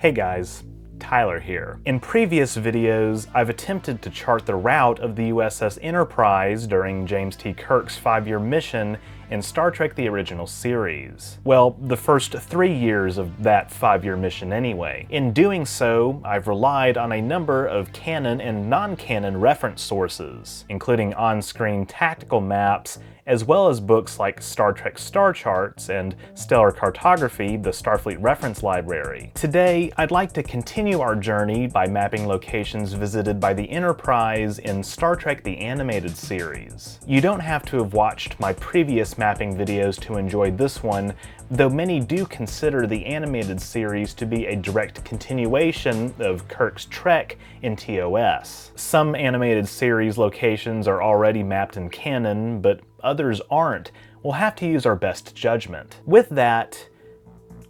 Hey guys, Tyler here. In previous videos, I've attempted to chart the route of the USS Enterprise during James T. Kirk's 5-year mission in Star Trek the original series. Well, the first 3 years of that 5-year mission anyway. In doing so, I've relied on a number of canon and non-canon reference sources, including on-screen tactical maps, as well as books like Star Trek Star Charts and Stellar Cartography, the Starfleet Reference Library. Today, I'd like to continue our journey by mapping locations visited by the Enterprise in Star Trek the Animated Series. You don't have to have watched my previous mapping videos to enjoy this one, though many do consider the animated series to be a direct continuation of Kirk's trek in TOS. Some animated series locations are already mapped in canon, but others aren't. We'll have to use our best judgment. With that,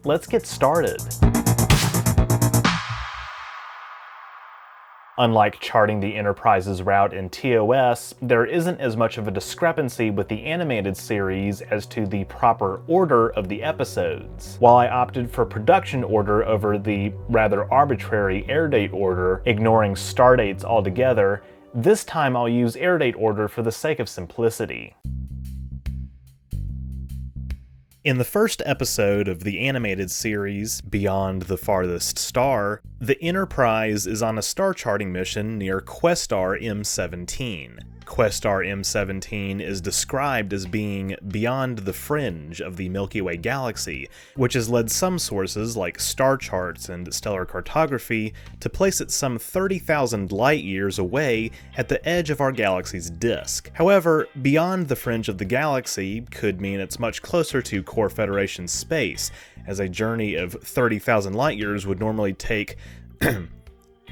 let's get started. Unlike charting the Enterprise's route in TOS, there isn't as much of a discrepancy with the animated series as to the proper order of the episodes. While I opted for production order over the rather arbitrary airdate order, ignoring stardates altogether, this time I'll use airdate order for the sake of simplicity. In the first episode of the animated series, Beyond the Farthest Star, the Enterprise is on a star charting mission near Questar M17. Questar M17 is described as being beyond the fringe of the Milky Way galaxy, which has led some sources like Star Charts and Stellar Cartography to place it some 30,000 light-years away at the edge of our galaxy's disk. However, beyond the fringe of the galaxy could mean it's much closer to Core Federation space, as a journey of 30,000 light-years would normally take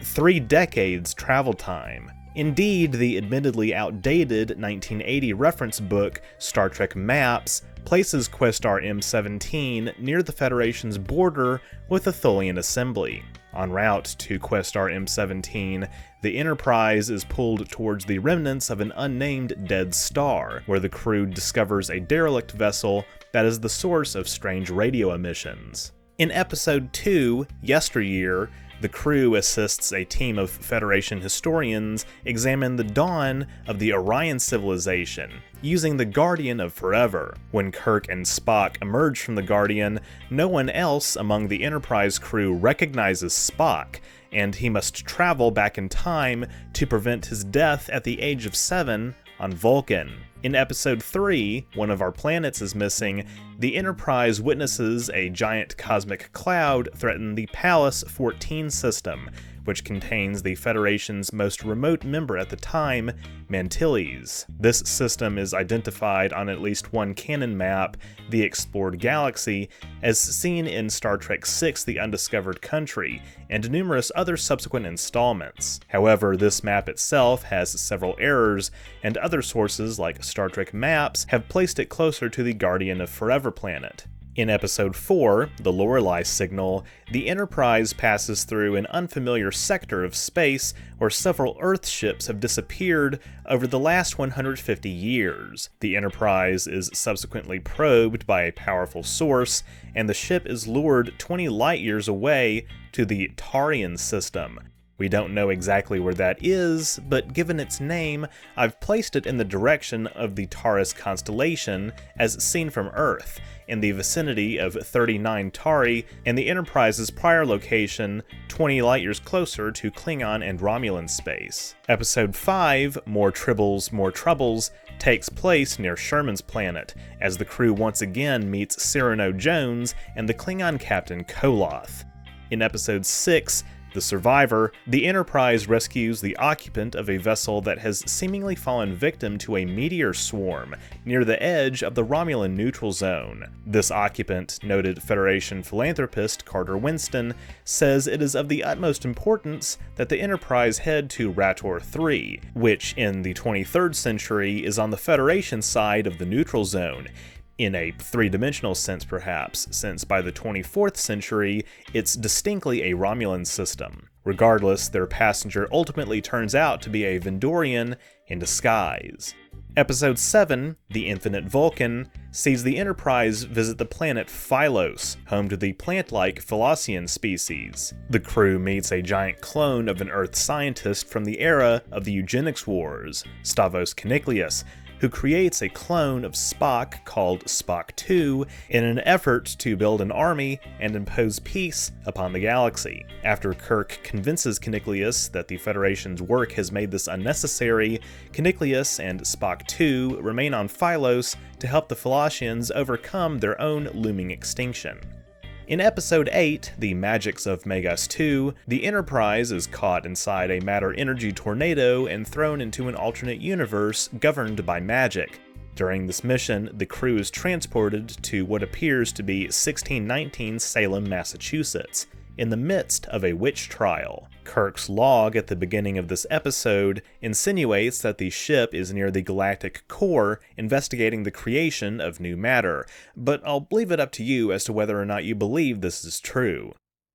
3 decades travel time. Indeed, the admittedly outdated 1980 reference book, Star Trek Maps, places Questar M17 near the Federation's border with the Tholian Assembly. En route to Questar M17, the Enterprise is pulled towards the remnants of an unnamed dead star, where the crew discovers a derelict vessel that is the source of strange radio emissions. In Episode 2, Yesteryear, the crew assists a team of Federation historians examine the dawn of the Orion civilization, using the Guardian of Forever. When Kirk and Spock emerge from the Guardian, no one else among the Enterprise crew recognizes Spock, and he must travel back in time to prevent his death at the age of 7 on Vulcan. In Episode 3, One of Our Planets is Missing, the Enterprise witnesses a giant cosmic cloud threaten the Pallas 14 system, which contains the Federation's most remote member at the time, Mantilles. This system is identified on at least one canon map, the Explored Galaxy, as seen in Star Trek VI: The Undiscovered Country, and numerous other subsequent installments. However, this map itself has several errors, and other sources like Star Trek Maps have placed it closer to the Guardian of Forever planet. In Episode 4, The Lorelei Signal, the Enterprise passes through an unfamiliar sector of space where several Earth ships have disappeared over the last 150 years. The Enterprise is subsequently probed by a powerful source, and the ship is lured 20 light-years away to the Tarian system. We don't know exactly where that is, but given its name, I've placed it in the direction of the Taurus constellation as seen from Earth, in the vicinity of 39 Tauri, and the Enterprise's prior location 20 light-years closer to Klingon and Romulan space. Episode 5, More Tribbles, More Troubles, takes place near Sherman's planet, as the crew once again meets Cyrano Jones and the Klingon captain Koloth. In Episode 6, The Survivor, the Enterprise rescues the occupant of a vessel that has seemingly fallen victim to a meteor swarm near the edge of the Romulan neutral zone. This occupant, noted Federation philanthropist Carter Winston, says it is of the utmost importance that the Enterprise head to Rator 3, which in the 23rd century is on the Federation side of the neutral zone, in a three-dimensional sense perhaps, since by the 24th century, it's distinctly a Romulan system. Regardless, their passenger ultimately turns out to be a Vendorian in disguise. Episode 7, The Infinite Vulcan, sees the Enterprise visit the planet Phylos, home to the plant-like Phylosian species. The crew meets a giant clone of an Earth scientist from the era of the Eugenics Wars, Stavros Caniclius, who creates a clone of Spock called Spock 2 in an effort to build an army and impose peace upon the galaxy. After Kirk convinces Caniclius that the Federation's work has made this unnecessary, Caniclius and Spock 2 remain on Phylos to help the Phylosians overcome their own looming extinction. In Episode 8, The Magics of Megas 2, the Enterprise is caught inside a matter-energy tornado and thrown into an alternate universe governed by magic. During this mission, the crew is transported to what appears to be 1619 Salem, Massachusetts, in the midst of a witch trial. Kirk's log at the beginning of this episode insinuates that the ship is near the galactic core investigating the creation of new matter, but I'll leave it up to you as to whether or not you believe this is true.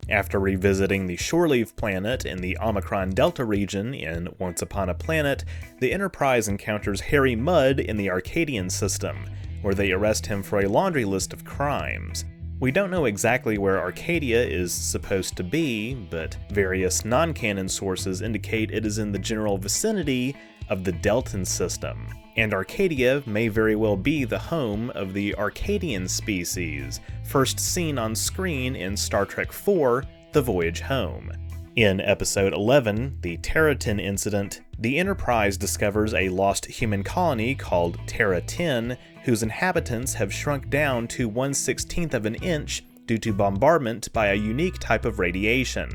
After revisiting the Shoreleave planet in the Omicron Delta region in Once Upon a Planet, the Enterprise encounters Harry Mudd in the Arcadian system, where they arrest him for a laundry list of crimes. We don't know exactly where Arcadia is supposed to be, but various non-canon sources indicate it is in the general vicinity of the Deltan system, and Arcadia may very well be the home of the Arcadian species, first seen on screen in Star Trek IV, The Voyage Home. In Episode 11, The Terra-10 Incident, the Enterprise discovers a lost human colony called Terra-10, whose inhabitants have shrunk down to 1/16 of an inch due to bombardment by a unique type of radiation.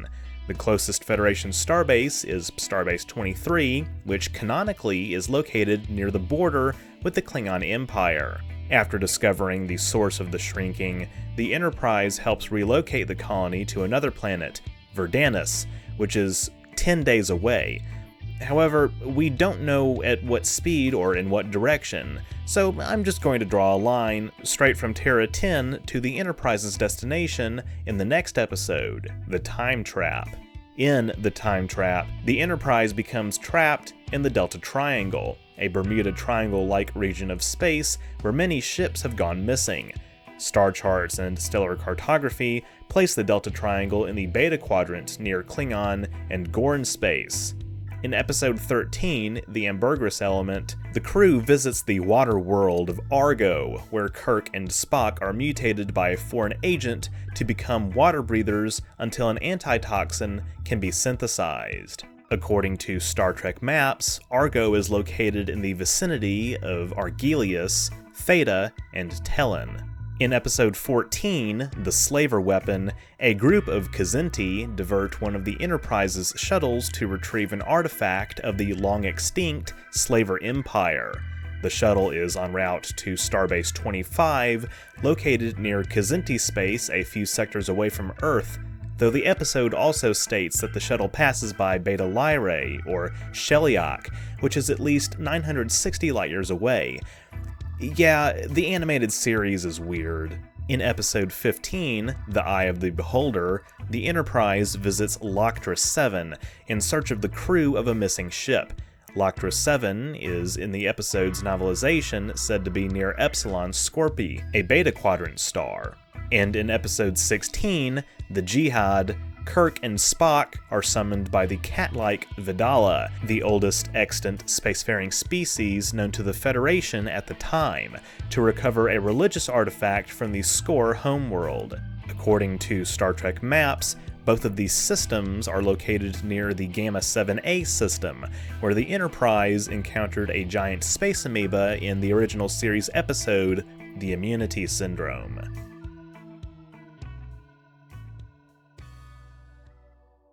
The closest Federation starbase is Starbase 23, which canonically is located near the border with the Klingon Empire. After discovering the source of the shrinking, the Enterprise helps relocate the colony to another planet, Verdanus, which is 10 days away. However, we don't know at what speed or in what direction, so I'm just going to draw a line straight from Terra-10 to the Enterprise's destination in the next episode, The Time Trap. In The Time Trap, the Enterprise becomes trapped in the Delta Triangle, a Bermuda Triangle-like region of space where many ships have gone missing. Star charts and stellar cartography place the Delta Triangle in the Beta Quadrant near Klingon and Gorn space. In Episode 13, The Ambergris Element, the crew visits the water world of Argo, where Kirk and Spock are mutated by a foreign agent to become water breathers until an antitoxin can be synthesized. According to Star Trek maps, Argo is located in the vicinity of Argelius, Theta, and Tellin. In Episode 14, The Slaver Weapon, a group of Kzinti divert one of the Enterprise's shuttles to retrieve an artifact of the long-extinct Slaver Empire. The shuttle is en route to Starbase 25, located near Kzinti space a few sectors away from Earth, though the episode also states that the shuttle passes by Beta Lyrae, or Sheliak, which is at least 960 light-years away. Yeah, the animated series is weird. In Episode 15, The Eye of the Beholder, the Enterprise visits Loctra 7 in search of the crew of a missing ship. Loctra 7 is, in the episode's novelization, said to be near Epsilon Scorpii, a Beta Quadrant star. And in Episode 16, The Jihad, Kirk and Spock are summoned by the cat-like Vidala, the oldest extant spacefaring species known to the Federation at the time, to recover a religious artifact from the Skor homeworld. According to Star Trek maps, both of these systems are located near the Gamma 7A system, where the Enterprise encountered a giant space amoeba in the original series episode, The Immunity Syndrome.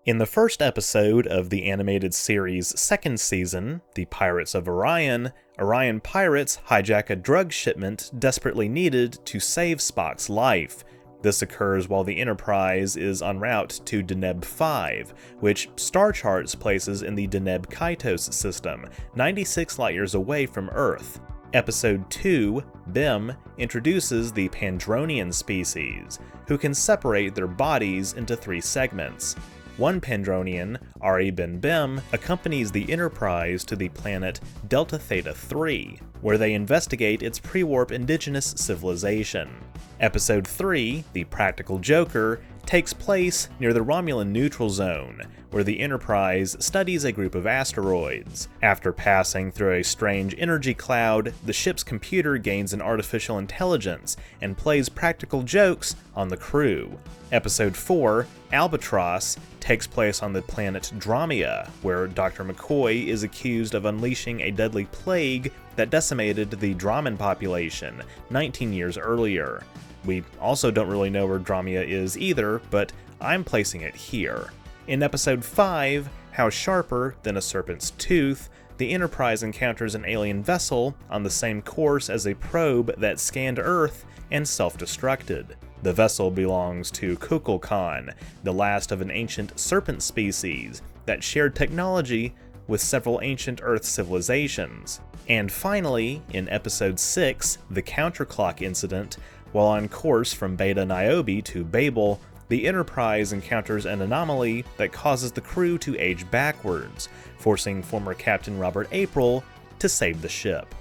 In the first episode of the animated series' second season, The Pirates of Orion, Orion pirates hijack a drug shipment desperately needed to save Spock's life. This occurs while the Enterprise is en route to Deneb 5, which Star Charts places in the Deneb Kaitos system, 96 light-years away from Earth. Episode 2, Bim, introduces the Pandronian species, who can separate their bodies into 3 segments. one Pendronian, Ari Ben Bem, accompanies the Enterprise to the planet Delta Theta 3, where they investigate its pre-warp indigenous civilization. Episode 3, The Practical Joker, takes place near the Romulan Neutral Zone, where the Enterprise studies a group of asteroids. After passing through a strange energy cloud, the ship's computer gains an artificial intelligence and plays practical jokes on the crew. Episode 4, Albatross, takes place on the planet Dromia, where Dr. McCoy is accused of unleashing a deadly plague that decimated the Droman population 19 years earlier. We also don't really know where Dromia is either, but I'm placing it here. In Episode 5, How Sharper Than a Serpent's Tooth, the Enterprise encounters an alien vessel on the same course as a probe that scanned Earth and self-destructed. The vessel belongs to Kukulkan, the last of an ancient serpent species that shared technology with several ancient Earth civilizations. And finally, in Episode 6, The Counterclock Incident, while on course from Beta Niobe to Babel, the Enterprise encounters an anomaly that causes the crew to age backwards, forcing former Captain Robert April to save the ship.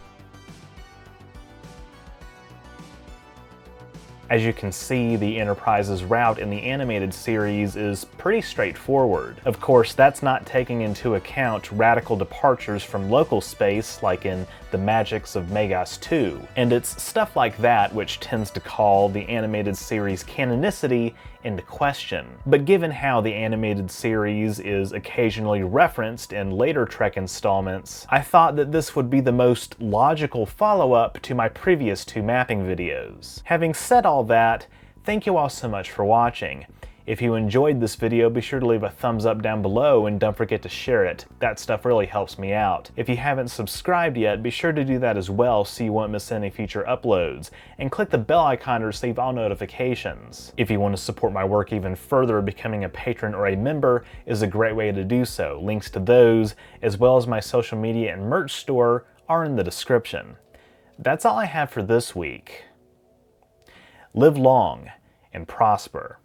As you can see, the Enterprise's route in the animated series is pretty straightforward. Of course, that's not taking into account radical departures from local space like in The Magics of Megas 2, and it's stuff like that which tends to call the animated series' canonicity into question. But given how the animated series is occasionally referenced in later Trek installments, I thought that this would be the most logical follow-up to my previous two mapping videos. Having said all that, thank you all so much for watching. If you enjoyed this video, be sure to leave a thumbs up down below and don't forget to share it. That stuff really helps me out. If you haven't subscribed yet, be sure to do that as well so you won't miss any future uploads. And click the bell icon to receive all notifications. If you want to support my work even further, becoming a patron or a member is a great way to do so. Links to those, as well as my social media and merch store, are in the description. That's all I have for this week. Live long and prosper.